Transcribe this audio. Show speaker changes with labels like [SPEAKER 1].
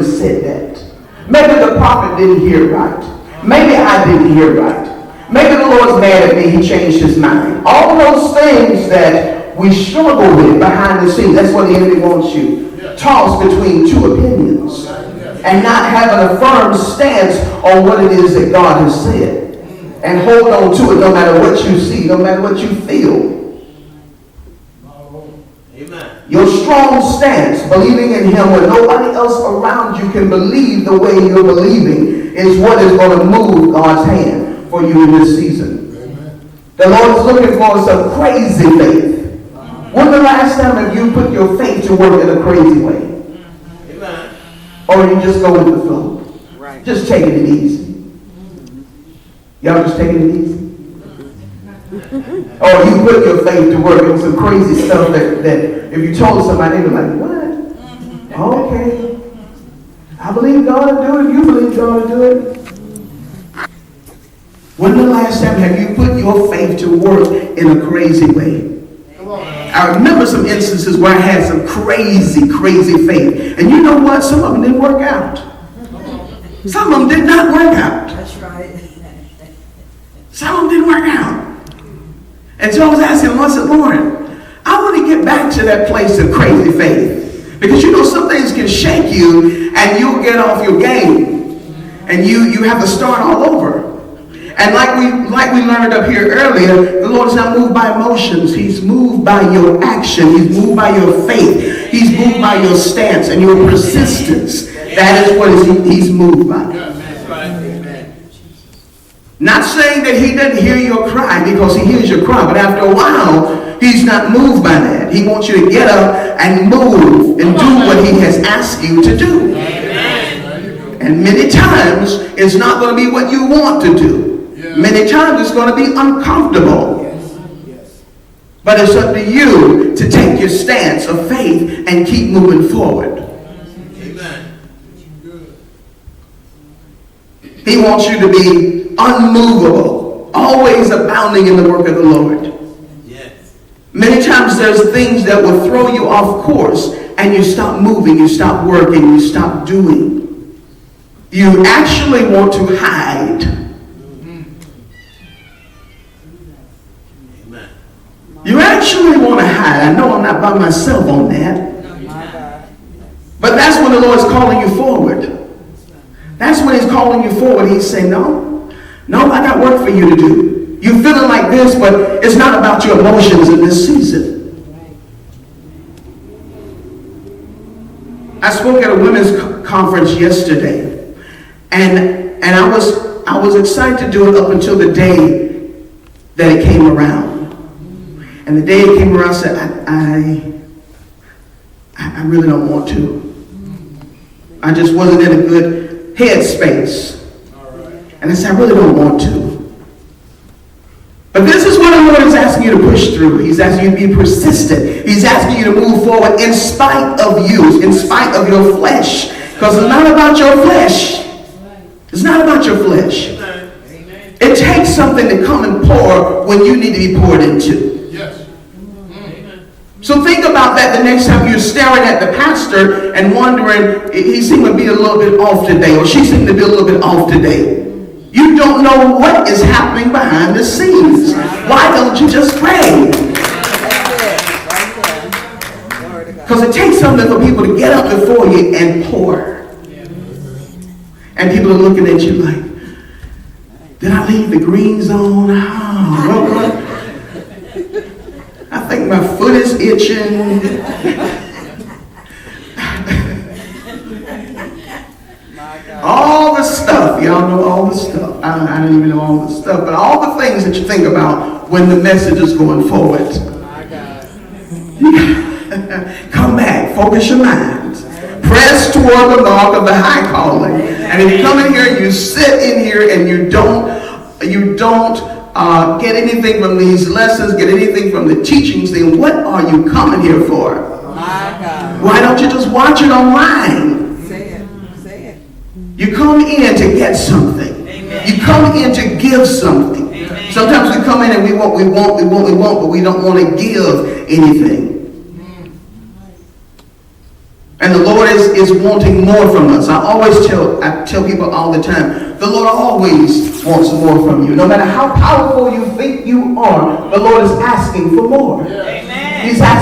[SPEAKER 1] said that. Maybe the prophet didn't hear right. Maybe I didn't hear right. Maybe the Lord's mad at me, he changed his mind. All those things that we struggle with behind the scenes, that's what the enemy wants you. Tossed between two opinions and not having a firm stance on what it is that God has said. And hold on to it no matter what you see, no matter what you feel. Your strong stance, believing in him when nobody else around you can believe the way you're believing, is what is going to move God's hand for you in this season. Amen. The Lord is looking for some crazy faith. When the last time have you put your faith to work in a crazy way? Amen. Or you just go with the flow? Right. Just taking it easy. Y'all just taking it easy? Or you put your faith to work in some crazy stuff that if you told somebody, they'd be like, what? Okay. I believe God will do it. You believe God will do it. When the last time have you put your faith to work in a crazy way? I remember some instances where I had some crazy faith. And you know what? Some of them didn't work out. Some of them did not work out. That's right. Some of them didn't work out. And so I was asking him, I said, Lord, I want to get back to that place of crazy faith. Because you know some things can shake you and you'll get off your game. And you have to start all over. And like we learned up here earlier, the Lord is not moved by emotions. He's moved by your action. He's moved by your faith. He's moved by your stance and your persistence. That is what he's moved by. Not saying that he doesn't hear your cry, because he hears your cry, but after a while, he's not moved by that. He wants you to get up and move and do what he has asked you to do. And many times, it's not going to be what you want to do. Many times, it's going to be uncomfortable. But it's up to you to take your stance of faith and keep moving forward. He wants you to be unmovable, always abounding in the work of the Lord. Yes. Many times there's things that will throw you off course and you stop moving, you stop working, you stop doing. You actually want to hide. Amen. You actually want to hide. I know I'm not by myself on that. But that's when the Lord's calling you forward. That's when he's calling you forward. He's saying, no, I got work for you to do. You're feeling like this, but it's not about your emotions in this season. I spoke at a women's conference yesterday, and I was excited to do it up until the day that it came around. And the day it came around, I said, I really don't want to. I just wasn't in a good headspace. And I said, I really don't want to. But this is what the Lord is asking you to push through. He's asking you to be persistent. He's asking you to move forward in spite of you, in spite of your flesh. Because it's not about your flesh. It's not about your flesh. It takes something to come and pour when you need to be poured into. Yes. So think about that the next time you're staring at the pastor and wondering, he seemed to be a little bit off today, or she seemed to be a little bit off today. You don't know what is happening behind the scenes. Why don't you just pray? Because it takes something for people to get up before you and pour. And people are looking at you like, did I leave the green zone? Oh, I think my foot is itching. All the stuff, y'all know all the stuff. I don't even know all the stuff, but all the things that you think about when the message is going forward. Come back, focus your minds. Press toward the mark of the high calling. And if you come in here and you sit in here and you don't get anything from these lessons, get anything from the teachings, then what are you coming here for? Why don't you just watch it online? You come in to get something. Amen. You come in to give something. Amen. Sometimes we come in and we want, but we don't want to give anything. And the Lord is wanting more from us. I tell people all the time, the Lord always wants more from you. No matter how powerful you think you are, the Lord is asking for more. Amen. He's asking